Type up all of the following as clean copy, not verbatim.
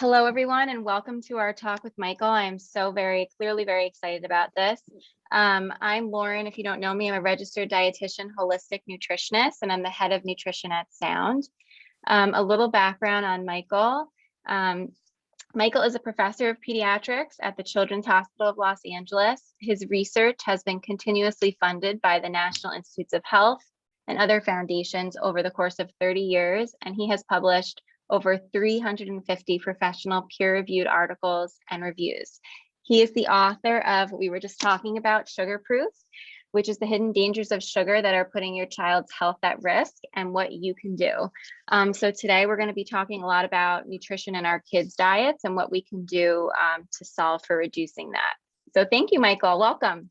Hello, everyone, and welcome to our talk with Michael. I am so very excited about this. I'm Lauren. If you don't know me, I'm a registered dietitian, holistic nutritionist, and I'm the head of nutrition at Sound. A little background on Michael. Michael is a professor of pediatrics at the Children's Hospital of Los Angeles. His research has been continuously funded by the National Institutes of Health and other foundations over the course of 30 years, and he has published over 350 professional peer-reviewed articles and reviews. He is the author of what we were just talking about, Sugarproof, which is the hidden dangers of sugar that are putting your child's health at risk and what you can do. So today we're going to be talking a lot about nutrition in our kids' diets and what we can do to solve for reducing that. So thank you, Michael. Welcome.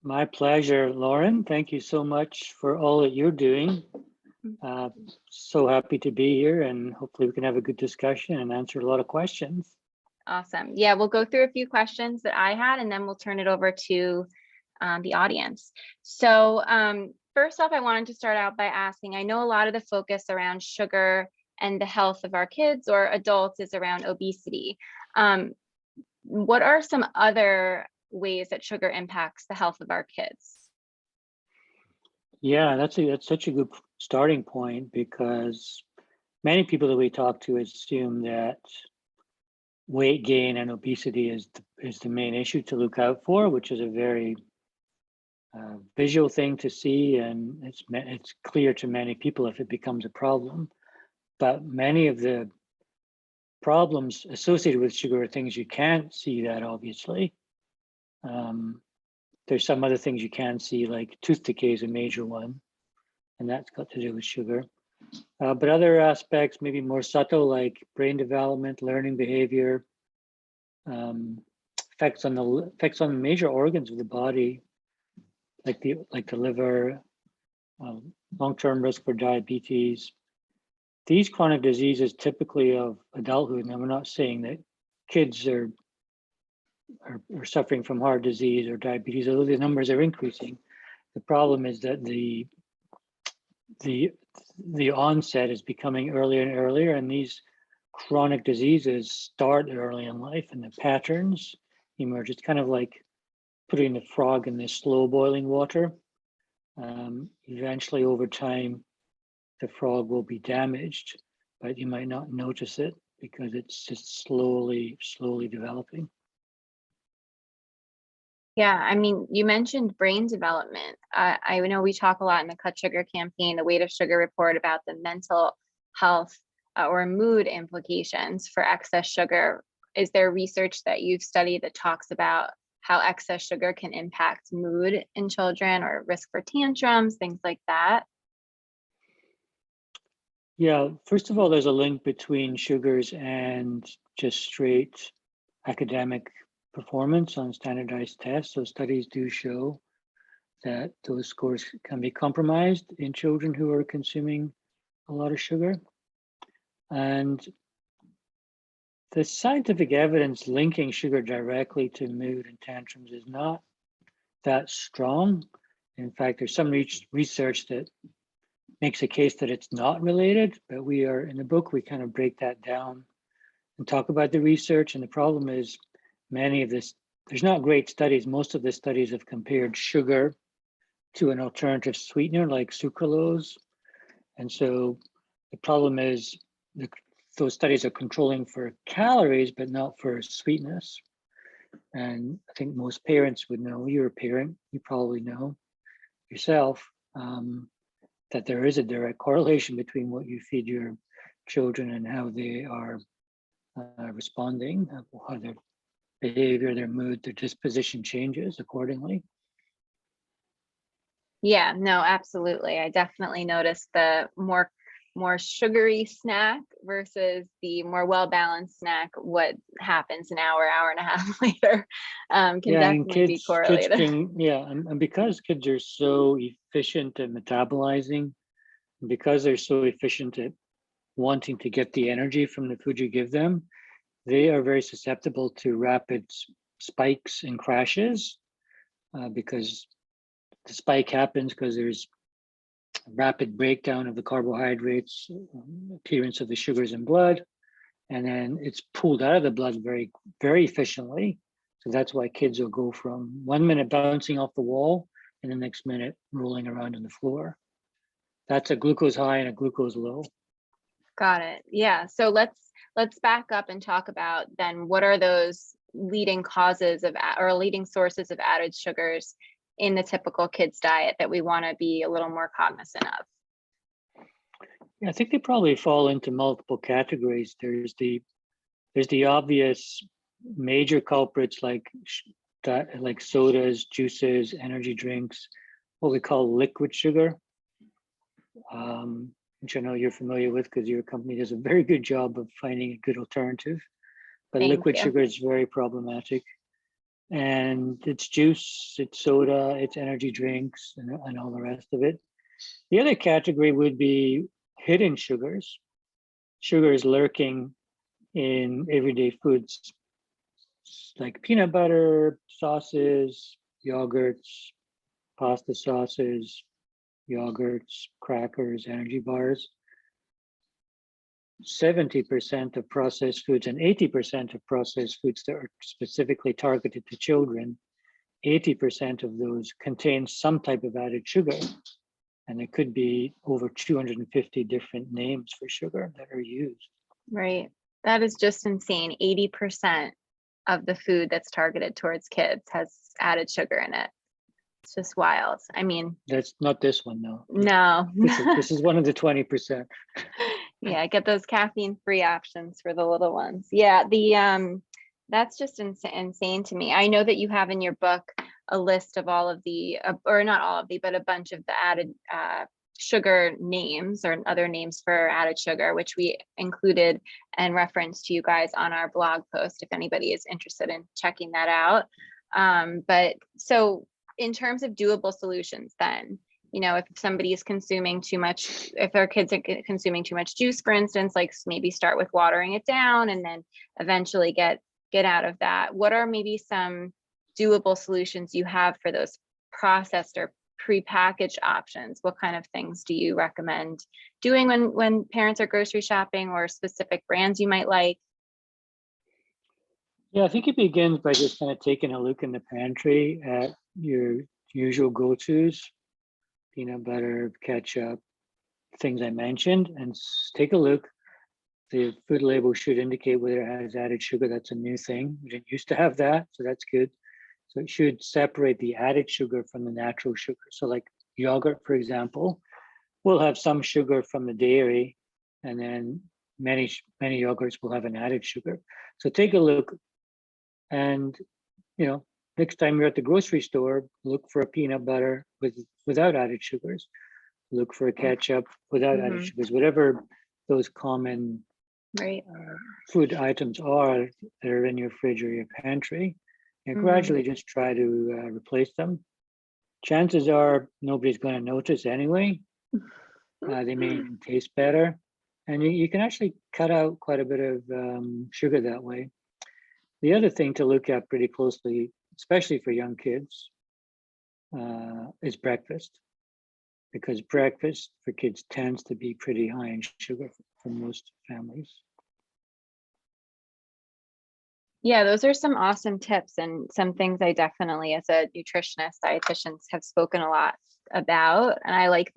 My pleasure, Lauren. Thank you so much for all that you're doing. So happy to be here, and hopefully we can have a good discussion and answer a lot of questions. Awesome. Yeah, we'll go through a few questions that I had, and then we'll turn it over to the audience. So first off, I wanted to start out by asking, I know a lot of the focus around sugar and the health of our kids or adults is around obesity. What are some other ways that sugar impacts the health of our kids? Yeah, that's such a good starting point, because many people that we talk to assume that weight gain and obesity is the main issue to look out for, which is a very visual thing to see, and it's clear to many people if it becomes a problem. But many of the problems associated with sugar are things you can't see that obviously. There's some other things you can see, like tooth decay is a major one, and that's got to do with sugar. But other aspects, maybe more subtle, like brain development, learning behavior, effects on the major organs of the body, like the liver, long-term risk for diabetes. These chronic diseases typically of adulthood, and we're not saying that kids are suffering from heart disease or diabetes, although the numbers are increasing. The problem is that the onset is becoming earlier and earlier, and these chronic diseases start early in life, and the patterns emerge. It's kind of like putting the frog in this slow boiling water. Eventually, over time, the frog will be damaged, but you might not notice it because it's just slowly developing. Yeah, I mean, you mentioned brain development. I know we talk a lot in the Cut Sugar campaign, the Weight of Sugar report, about the mental health or mood implications for excess sugar. Is there research that you've studied that talks about how excess sugar can impact mood in children or risk for tantrums, things like that? Yeah, first of all, there's a link between sugars and just straight academic performance on standardized tests. So studies do show that those scores can be compromised in children who are consuming a lot of sugar. And the scientific evidence linking sugar directly to mood and tantrums is not that strong. In fact, there's some research that makes a case that it's not related, but in the book, we kind of break that down and talk about the research. And the problem is, there's not great studies. Most of the studies have compared sugar to an alternative sweetener like sucralose. And so the problem is those studies are controlling for calories, but not for sweetness. And I think most parents would know, you're a parent, you probably know yourself, that there is a direct correlation between what you feed your children and how they are responding, how their behavior, their mood, their disposition changes accordingly. Yeah, no, absolutely. I definitely noticed the more sugary snack versus the more well-balanced snack, what happens an hour and a half later can definitely be correlated. And because kids are so efficient at metabolizing, because they're so efficient at wanting to get the energy from the food you give them, they are very susceptible to rapid spikes and crashes, because the spike happens because there's rapid breakdown of the carbohydrates, appearance of the sugars in blood, and then it's pulled out of the blood very, very efficiently. So that's why kids will go from 1 minute bouncing off the wall and the next minute rolling around on the floor. That's a glucose high and a glucose low. Got it. Yeah. So let's back up and talk about then what are those leading causes of or leading sources of added sugars in the typical kids diet that we want to be a little more cognizant of? I think they probably fall into multiple categories. There's the obvious major culprits like sodas, juices, energy drinks, what we call liquid sugar, which I know you're familiar with because your company does a very good job of finding a good alternative. But Thank liquid you. sugar is very problematic. And it's juice, it's soda, it's energy drinks, and all the rest of it. The other category would be hidden sugars. Sugar is lurking in everyday foods like peanut butter, sauces, yogurts, pasta sauces, yogurts, crackers, energy bars. 70% of processed foods and 80% of processed foods that are specifically targeted to children, 80% of those contain some type of added sugar. And it could be over 250 different names for sugar that are used. Right. That is just insane. 80% of the food that's targeted towards kids has added sugar in it. It's just wild. I mean, that's not this one, no. No. This is one of the 20%. Yeah, get those caffeine-free options for the little ones. Yeah, that's just insane to me. I know that you have in your book a list of all of the, or not all of the, but a bunch of the added sugar names or other names for added sugar, which we included and referenced to you guys on our blog post if anybody is interested in checking that out. But so in terms of doable solutions then, you know, if somebody is consuming too much, if their kids are consuming too much juice, for instance, like maybe start with watering it down and then eventually get out of that. What are maybe some doable solutions you have for those processed or prepackaged options? What kind of things do you recommend doing when parents are grocery shopping, or specific brands you might like? Yeah, I think it begins by just kind of taking a look in the pantry at your usual go-tos, peanut butter, ketchup, things I mentioned, and take a look. The food label should indicate whether it has added sugar. That's a new thing. We didn't used to have that, so that's good. So it should separate the added sugar from the natural sugar. So like yogurt, for example, will have some sugar from the dairy, and then many yogurts will have an added sugar. So take a look, and you know, next time you're at the grocery store, look for a peanut butter without added sugars. Look for a ketchup without added sugars. Whatever those common food items are that are in your fridge or your pantry, and gradually just try to replace them. Chances are nobody's going to notice anyway. They may even taste better, and you can actually cut out quite a bit of sugar that way. The other thing to look at pretty closely, especially for young kids, is breakfast, because breakfast for kids tends to be pretty high in sugar for most families. Yeah, those are some awesome tips and some things I definitely, as a nutritionist, dietitians, have spoken a lot about. And I like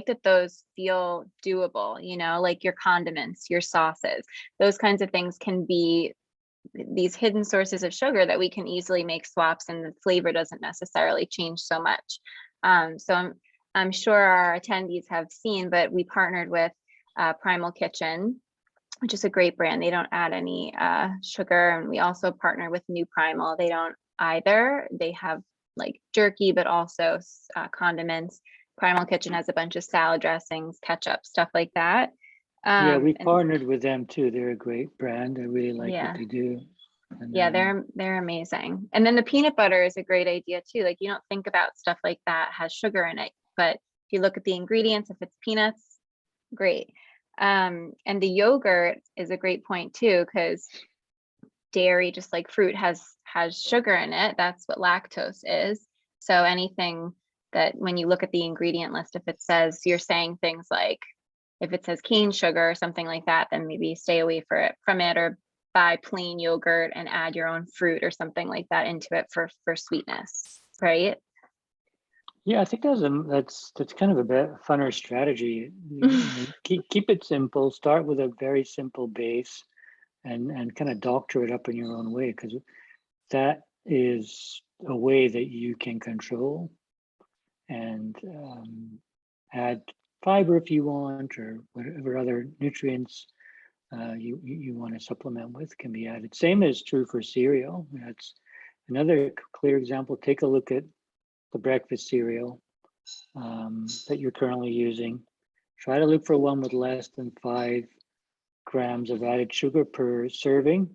that those feel doable, you know, like your condiments, your sauces, those kinds of things can be these hidden sources of sugar that we can easily make swaps, and the flavor doesn't necessarily change so much. So I'm sure our attendees have seen, but we partnered with Primal Kitchen, which is a great brand. They don't add any sugar. And we also partner with New Primal. They don't either. They have like jerky, but also condiments. Primal Kitchen has a bunch of salad dressings, ketchup, stuff like that. Yeah, we partnered with them too. They're a great brand. I really like what they do. And, yeah, they're amazing. And then the peanut butter is a great idea too. Like, you don't think about stuff like that has sugar in it, but if you look at the ingredients, if it's peanuts, great. And the yogurt is a great point too, because dairy, just like fruit, has sugar in it. That's what lactose is. So anything that, when you look at the ingredient list, if it says, you're saying things like if it says cane sugar or something like that, then maybe stay away from it, or buy plain yogurt and add your own fruit or something like that into it for sweetness, right? Yeah, I think that's kind of a bit funner strategy. Keep it simple. Start with a very simple base, and kind of doctor it up in your own way, because that is a way that you can control and add fiber if you want, or whatever other nutrients you want to supplement with can be added. Same is true for cereal. That's another clear example. Take a look at the breakfast cereal that you're currently using. Try to look for one with less than 5 grams of added sugar per serving.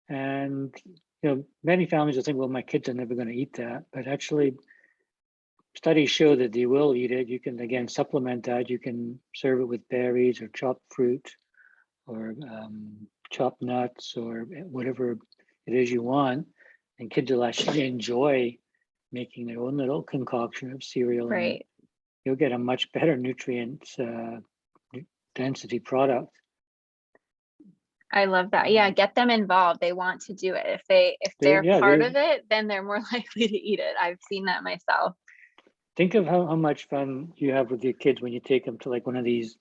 And many families will think, well, my kids are never going to eat that, but actually studies show that they will eat it. You can, again, supplement that. You can serve it with berries or chopped fruit, or chopped nuts, or whatever it is you want. And kids will actually enjoy making their own little concoction of cereal. Right. And you'll get a much better nutrient density product. I love that. Yeah, get them involved. They want to do it. If they're part of it, then they're more likely to eat it. I've seen that myself. Think of how much fun you have with your kids when you take them to like one of these,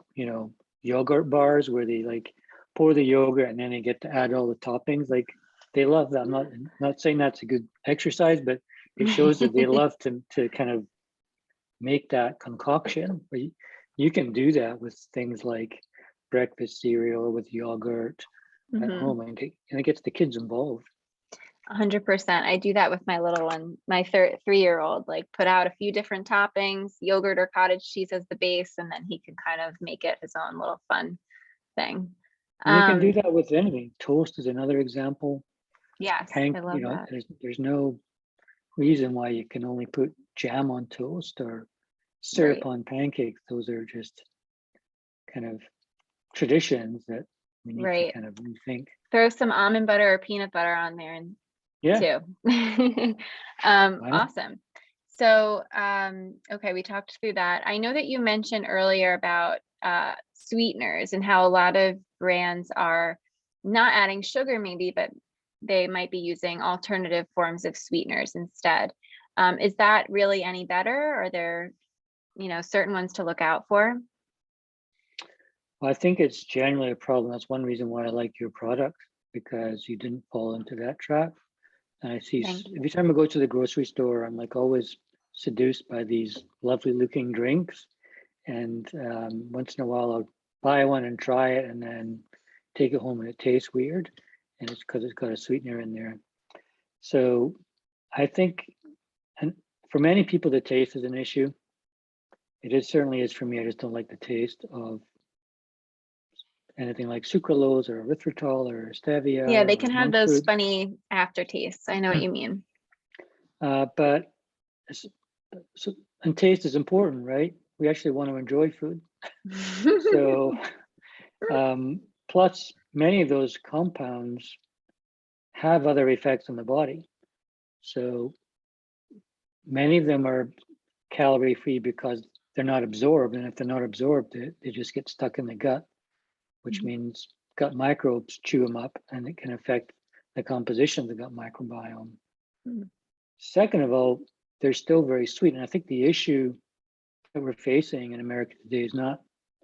yogurt bars where they like pour the yogurt and then they get to add all the toppings. Like, they love that. I'm not saying that's a good exercise, but it shows that they love to kind of make that concoction. You can do that with things like breakfast cereal or with yogurt at home, and it gets the kids involved. 100%. I do that with my little one, my 3-year-old, like put out a few different toppings, yogurt or cottage cheese as the base, and then he can kind of make it his own little fun thing. You can do that with anything. Toast is another example. Yes, I love that. There's no reason why you can only put jam on toast or syrup on pancakes. Those are just kind of traditions that we need to kind of rethink. Throw some almond butter or peanut butter on there and too. Awesome. So, okay, we talked through that. I know that you mentioned earlier about sweeteners and how a lot of brands are not adding sugar maybe, but they might be using alternative forms of sweeteners instead. Is that really any better? Are there, certain ones to look out for? Well, I think it's generally a problem. That's one reason why I like your product, because you didn't fall into that trap. And I see every time I go to the grocery store, I'm like always seduced by these lovely looking drinks. And once in a while, I'll buy one and try it, and then take it home and it tastes weird. And it's because it's got a sweetener in there. So I think, and for many people, the taste is an issue. It certainly is for me. I just don't like the taste of anything like sucralose or erythritol or stevia. Yeah, they can have those funny aftertastes. I know what you mean. And taste is important, right? We actually want to enjoy food. So, plus many of those compounds have other effects on the body. So many of them are calorie free because they're not absorbed. And if they're not absorbed, they just get stuck in the gut, which means gut microbes chew them up, and it can affect the composition of the gut microbiome. Second of all, they're still very sweet. And I think the issue that we're facing in America today is not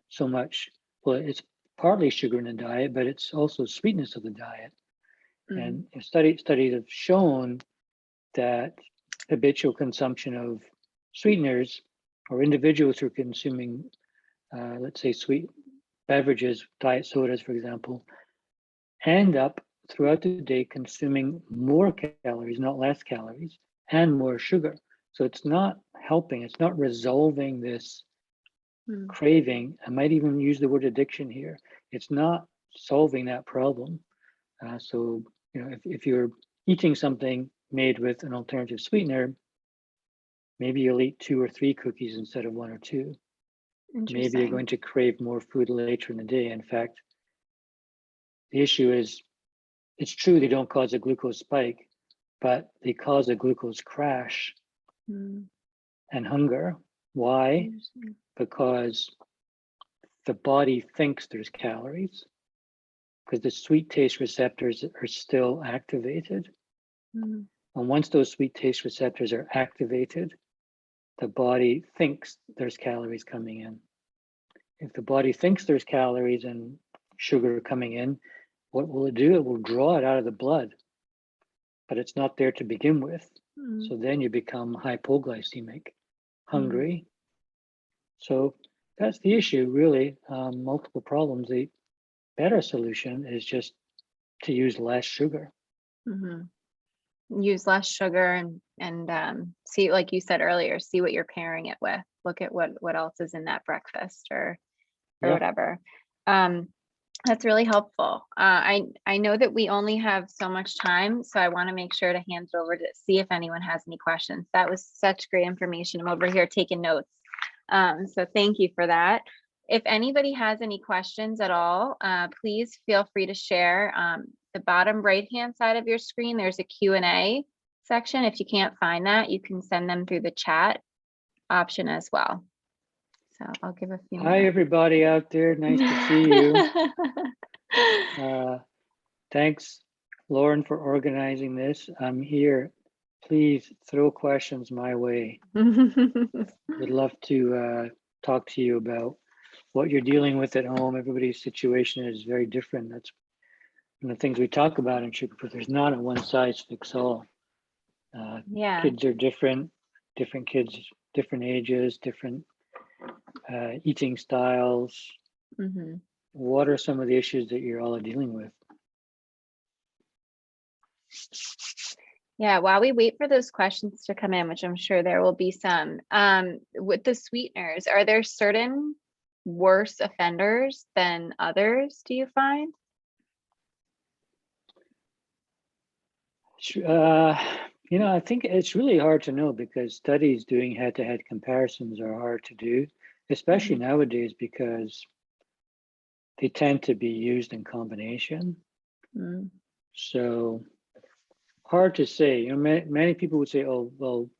so much, well, it's partly sugar in the diet, but it's also sweetness of the diet. And studies have shown that habitual consumption of sweeteners, or individuals who are consuming, let's say, sweet beverages, diet sodas, for example, end up throughout the day consuming more calories, not less calories, and more sugar. So it's not helping, it's not resolving this craving. I might even use the word addiction here. It's not solving that problem. So, if you're eating something made with an alternative sweetener, maybe you'll eat 2 or 3 cookies instead of 1 or 2. Maybe you're going to crave more food later in the day. In fact, the issue is, it's true they don't cause a glucose spike, but they cause a glucose crash and hunger. Why? Because the body thinks there's calories because the sweet taste receptors are still activated. Mhm. And once those sweet taste receptors are activated, the body thinks there's calories coming in. If the body thinks there's calories and sugar coming in, what will it do? It will draw it out of the blood, but it's not there to begin with. Mhm. So then you become hypoglycemic, Mhm. hungry. So that's the issue, really. Multiple problems. The better solution is just to use less sugar. Mhm. Use less sugar and see, like you said earlier, see what you're pairing it with. Look at what else is in that breakfast or Yeah. whatever. Um, that's really helpful. I know that we only have so much time, so I want to make sure to hand it over to see if anyone has any questions. That was such great information. I'm over here taking notes. So thank you for that. If anybody has any questions at all, please feel free to share. The bottom right-hand side of your screen, there's a Q&A section. If you can't find that, you can send them through the chat option as well. So I'll give a few Hi, minutes. everybody out there. Nice to see you. Thanks, Lauren, for organizing this. I'm here. Please throw questions my way. Would love to talk to you about what you're dealing with at home. Everybody's situation is very different. That's one of the things we talk about in Sugarproof. There's not a one size fits all. Yeah. Kids are different kids, different ages, different eating styles. Mhm. What are some of the issues that you're all dealing with? Yeah, while we wait for those questions to come in, which I'm sure there will be some, with the sweeteners, are there certain worse offenders than others, do you find? I think it's really hard to know because studies doing head-to-head comparisons are hard to do, especially nowadays because they tend to be used in combination. Mm. So hard to say. Many people would say, "Oh, well,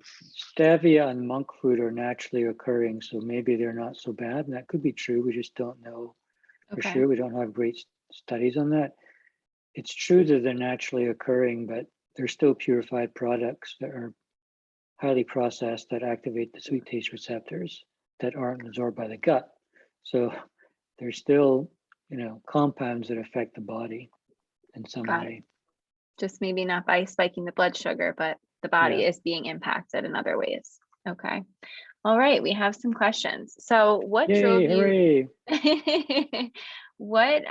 stevia and monk fruit are naturally occurring, so maybe they're not so bad." And that could be true. We just don't know for Okay. sure. We don't have great studies on that. It's true that they're naturally occurring, but they're still purified products that are highly processed that activate the sweet taste receptors that aren't absorbed by the gut. So there's still, compounds that affect the body in some Got it. way. Just maybe not by spiking the blood sugar, but the body Yeah. is being impacted in other ways. Okay. All right, we have some questions. So what drove Yay, you hooray. what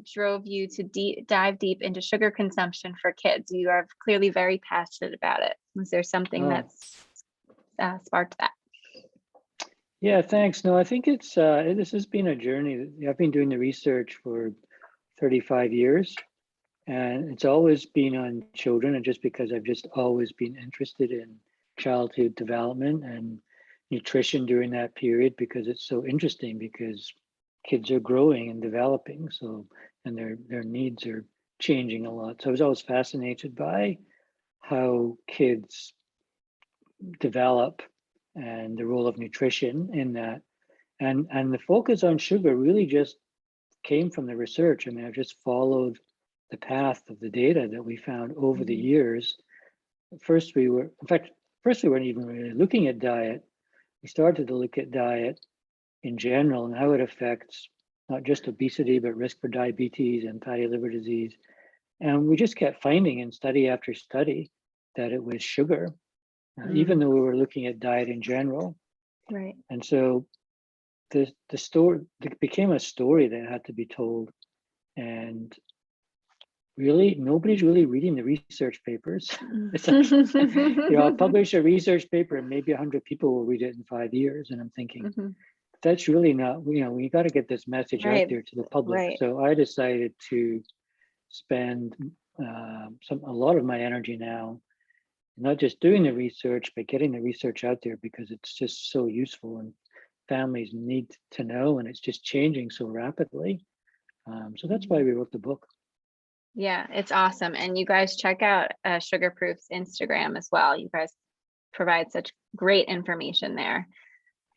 drove you to dive deep into sugar consumption for kids? You are clearly very passionate about it. Was there something Oh, that's sparked that? yeah, thanks. No, I think this has been a journey. I've been doing the research for 35 years, and it's always been on children, and just because I've just always been interested in childhood development and nutrition during that period because it's so interesting because kids are growing and developing, so and their needs are changing a lot. So I was always fascinated by how kids develop and the role of nutrition in that. And the focus on sugar really just came from the research. I mean, I've just followed the path of the data that we found over the years. First, we weren't even really looking at diet. We started to look at diet in general and how it affects not just obesity, but risk for diabetes and fatty liver disease. And we just kept finding in study after study that it was sugar, even though we were looking at diet in general. Right. And so the story became a story that had to be told. And really, nobody's really reading the research papers. It's like, I'll publish a research paper and maybe 100 people will read it in 5 years. And I'm thinking, that's really not, we got to get this message out there to the public. Right. So I decided to spend a lot of my energy now, not just doing the research, but getting the research out there because it's just so useful and families need to know, and it's just changing so rapidly. So that's why we wrote the book. Yeah, it's awesome. And you guys check out Sugarproof's Instagram as well. You guys provide such great information there.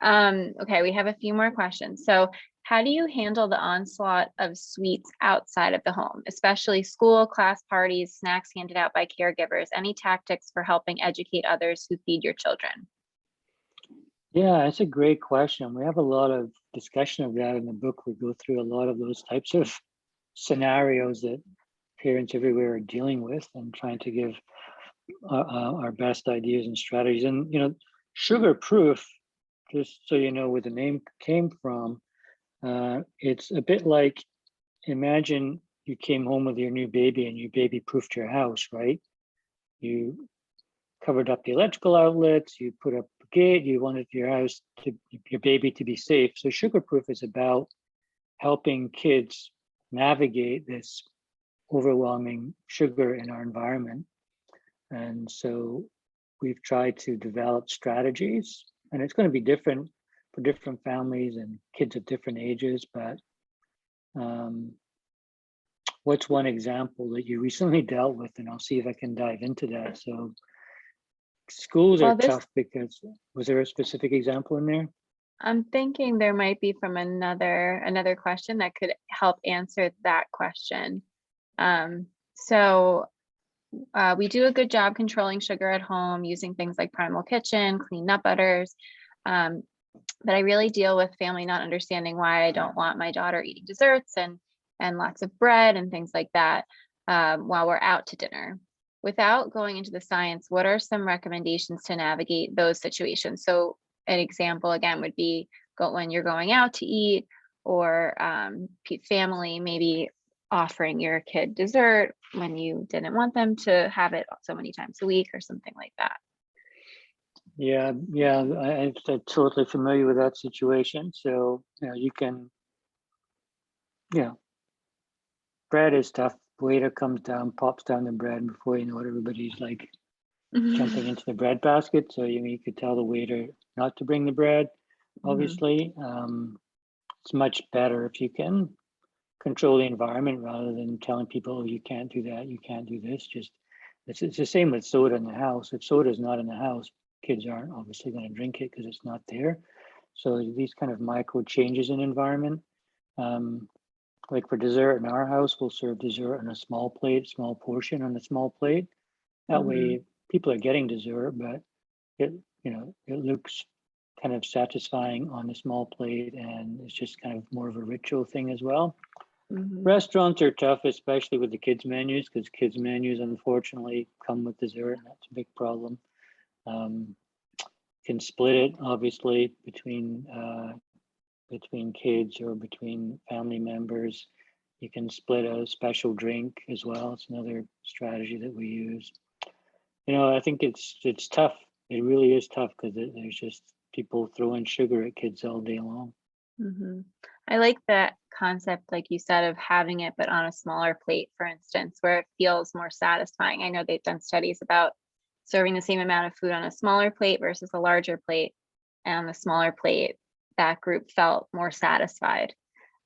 Okay, we have a few more questions. So How do you handle the onslaught of sweets outside of the home, especially school, class parties, snacks handed out by caregivers? Any tactics for helping educate others who feed your children? Yeah, it's a great question. We have a lot of discussion of that in the book. We go through a lot of those types of scenarios that parents everywhere are dealing with and trying to give our best ideas and strategies. And, Sugarproof, just so you know where the name came from, it's a bit like, imagine you came home with your new baby and you baby proofed your house, right? You covered up the electrical outlets, you put up a gate, you wanted your baby to be safe. So Sugarproof is about helping kids navigate this overwhelming sugar in our environment. And so we've tried to develop strategies, and it's going to be different for different families and kids of different ages. But what's one example that you recently dealt with? And I'll see if I can dive into that. So schools are Well, this tough because, was there a specific example in there? I'm thinking there might be from another question that could help answer that question. So we do a good job controlling sugar at home using things like Primal Kitchen, clean nut butters. But I really deal with family not understanding why I don't want my daughter eating desserts and lots of bread and things like that while we're out to dinner. Without going into the science, what are some recommendations to navigate those situations? So an example again would be when you're going out to eat, or family maybe offering your kid dessert when you didn't want them to have it so many times a week or something like that. Yeah, I'm totally familiar with that situation. So, you can, bread is tough. Waiter comes down, pops down the bread, and before you know it, everybody's like jumping into the bread basket. So you could tell the waiter not to bring the bread. Obviously, it's much better if you can control the environment rather than telling people, oh, you can't do that, you can't do this. Just it's the same with soda in the house. If soda is not in the house, kids aren't obviously going to drink it because it's not there. So these kind of micro changes in environment. Like for dessert in our house, we'll serve dessert on a small plate, small portion on a small plate. That way people are getting dessert, but it looks kind of satisfying on the small plate, and it's just kind of more of a ritual thing as well. Restaurants are tough, especially with the kids menus, because kids menus unfortunately come with dessert, and that's a big problem. Can split it obviously between kids or between family members. You can split a special drink as well. It's another strategy that we use. I think it's tough. It really is tough because there's just people throwing sugar at kids all day long. I like that concept, like you said, of having it, but on a smaller plate, for instance, where it feels more satisfying. I know they've done studies about serving the same amount of food on a smaller plate versus a larger plate. And on the smaller plate, that group felt more satisfied.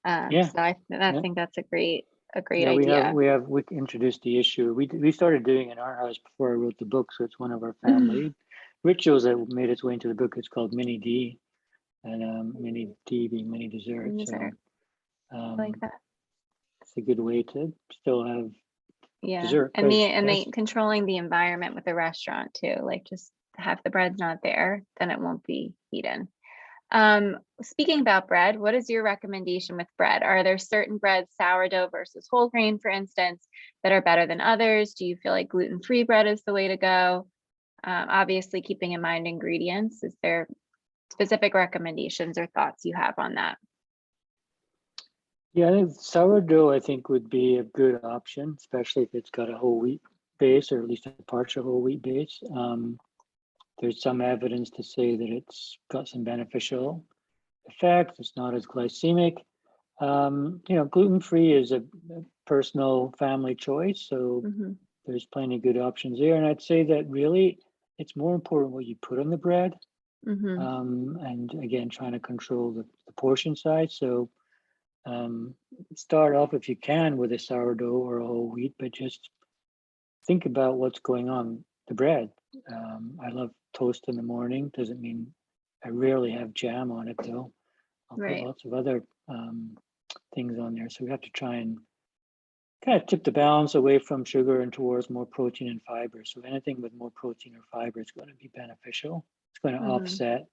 Yeah. So I think that's a great Yeah, idea. we introduced the issue. We started doing it in our house before I wrote the book, so it's one of our family rituals that made its way into the book. It's called Mini D, and Mini D being mini dessert. Dessert. So I like that. it's a good way to still have Yeah, dessert. and the controlling the environment with the restaurant too, like just have the bread's not there, then it won't be eaten. Speaking about bread, what is your recommendation with bread? Are there certain breads, sourdough versus whole grain, for instance, that are better than others? Do you feel like gluten-free bread is the way to go? Obviously, keeping in mind ingredients. Is there specific recommendations or thoughts you have on that? Yeah, I think sourdough, I think, would be a good option, especially if it's got a whole wheat base, or at least a partial whole wheat base. There's some evidence to say that it's got some beneficial effects. It's not as glycemic. Gluten-free is a personal family choice, so there's plenty of good options there. And I'd say that really it's more important what you put on the bread. And again, trying to control the portion size. So start off if you can with a sourdough or a whole wheat, but just think about what's going on the bread. I love toast in the morning. Doesn't mean I rarely have jam on it though. I'll put lots of other things on there. So we have to try and kind of tip the balance away from sugar and towards more protein and fiber. So anything with more protein or fiber is going to be beneficial. It's going to offset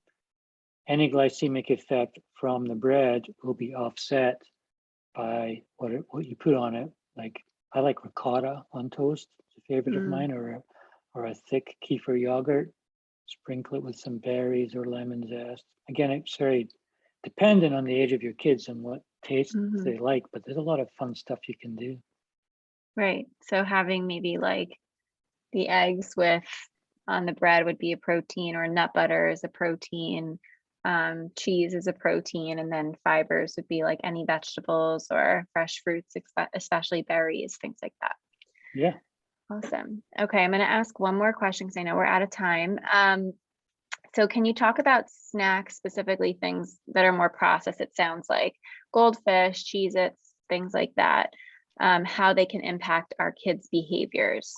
any glycemic effect from the bread will be offset by what you put on it. Like I like ricotta on toast. It's a favorite of mine, or a thick kefir yogurt. Sprinkle it with some berries or lemon zest. Again, it's very dependent on the age of your kids and what taste they like, but there's a lot of fun stuff you can do. Right. So having maybe like the eggs with on the bread would be a protein, or nut butter is a protein, cheese is a protein, and then fibers would be like any vegetables or fresh fruits, especially berries, things like that. Yeah. Awesome. Okay, I'm going to ask one more question because I know we're out of time. So can you talk about snacks, specifically things that are more processed? It sounds like goldfish, Cheez-Its, things like that, how they can impact our kids' behaviors.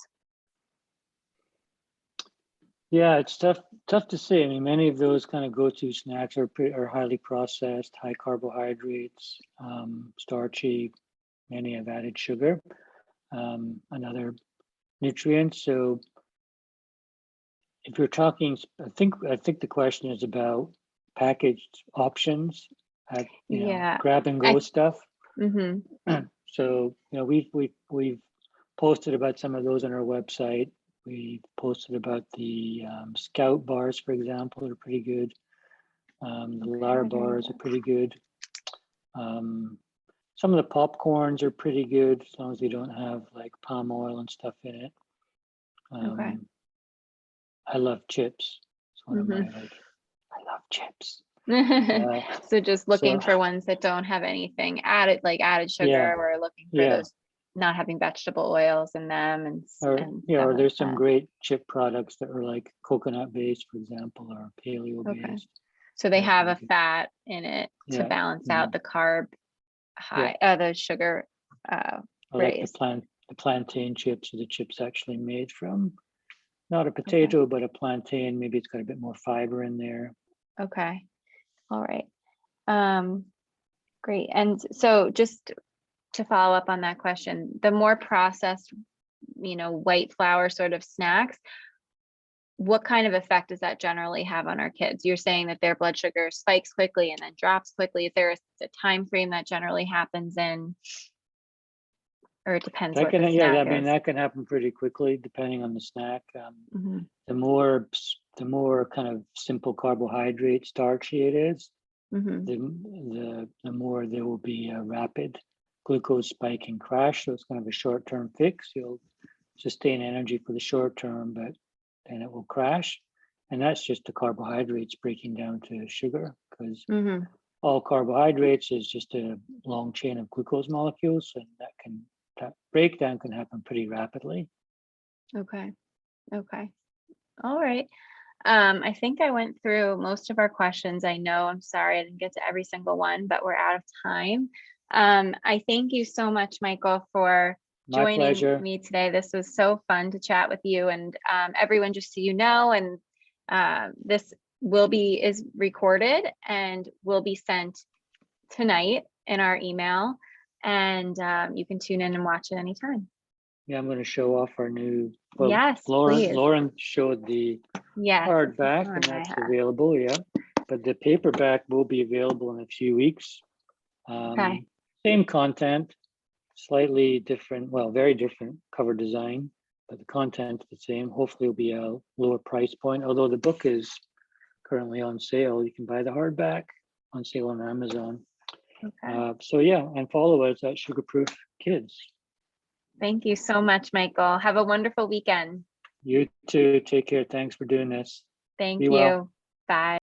Yeah, it's tough to say. I mean, many of those kind of go-to snacks are highly processed, high carbohydrates, starchy. Many have added sugar, and other nutrients. So if you're talking, I think the question is about packaged options at grab and go stuff. So we've posted about some of those on our website. We posted about the Scout bars, for example, are pretty good. The Lara bars are pretty good. Some of the popcorns are pretty good as long as they don't have like palm oil and stuff in it. I love chips. It's one of my I love chips. So just looking for ones that don't have anything added, like added sugar. Yeah, We're looking for those not having vegetable oils in them, or there's some great chip products that are like coconut based, for example, or paleo based. So they have a fat in it to balance out the carb high, the sugar raised. Like the plantain chips, or the chips actually made from not a potato but a plantain. Maybe it's got a bit more fiber in there. Okay. All right. Great. And so just to follow up on that question, the more processed, white flour sort of snacks, what kind of effect does that generally have on our kids? You're saying that their blood sugar spikes quickly and then drops quickly. Is there a time frame that generally happens in, or it depends what the snack is? That can happen pretty quickly depending on the snack. The more kind of simple carbohydrate starchy it is, the more there will be a rapid glucose spike and crash. So it's kind of a short-term fix. You'll sustain energy for the short term, but then it will crash. And that's just the carbohydrates breaking down to sugar, because all carbohydrates is just a long chain of glucose molecules, and that breakdown can happen pretty rapidly. Okay. All right. I think I went through most of our questions. I'm sorry I didn't get to every single one, but we're out of time. I thank you so much, Michael, for joining me today. This was so fun to chat with you, and everyone, just so you know, and this is recorded and will be sent tonight in our email, and you can tune in and watch it anytime. Yeah, I'm going to show off our new. Yes, please. Lauren showed the hardback, and that's available. Yeah, but the paperback will be available in a few weeks. Same content, slightly different. Well, very different cover design, but the content is the same. Hopefully, it'll be a lower price point. Although the book is currently on sale, you can buy the hardback on sale on Amazon. And follow us at Sugarproof Kids. Thank you so much, Michael. Have a wonderful weekend. You too. Take care. Thanks for doing this. Thank you. Bye.